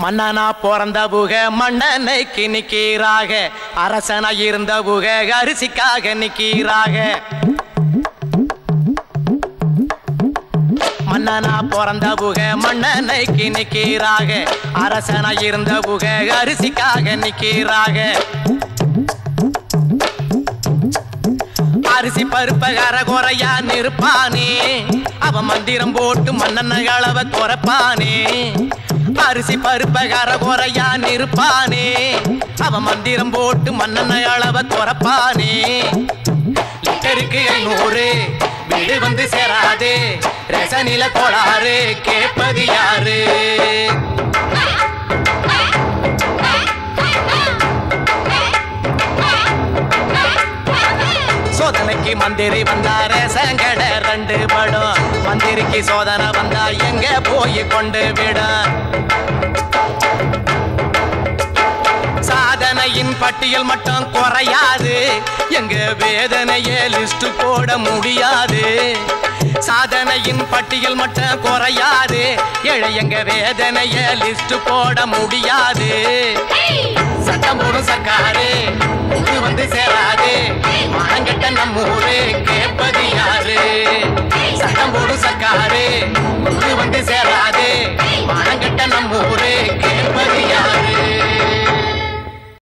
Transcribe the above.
மன்னனா பிறந்த புக மன்னனைக்கு நிற்கிறாக, அரசனா இருந்த புக அரிசிக்காக நிற்கிறாக. மன்னனா பிறந்த புக மன்னனைக்கு நிற்கிறாக, அரசனா இருந்த புக அரிசிக்காக நிற்கிறாக. அரிசி பருப்பகர குறையா நிற்பானே, அவன் மந்திரம் போட்டு மன்னன அளவ குறைப்பானே. அரிசி பருப்பகர குறையா நிற்பானே, அவன் மந்திரம் போட்டு மன்னன அளவ குறைப்பானே. லிட்டருக்கு 500 வீடு வந்து சேராது, ரசனில கோளாறு கேட்பது யாரு? சோதனைக்கு மந்திரி வந்தார சங்கட 2 படம், மந்திரிக்கு சோதனை வந்தா எங்க போய் கொண்டு விட? சாதனையின் பட்டியல் மட்டும் குறையாது, எங்க வேதனையே லிஸ்ட் போட முடியாது. சாதனையின் பட்டியல் மட்டும் குறையாது, எங்க வேதனைய லிஸ்ட் போட முடியாது. சட்டம் போடும் சர்க்காரு இது வந்து சேராது, மானங்கட்ட நம்ம ஊரு கேட்பது யாரு?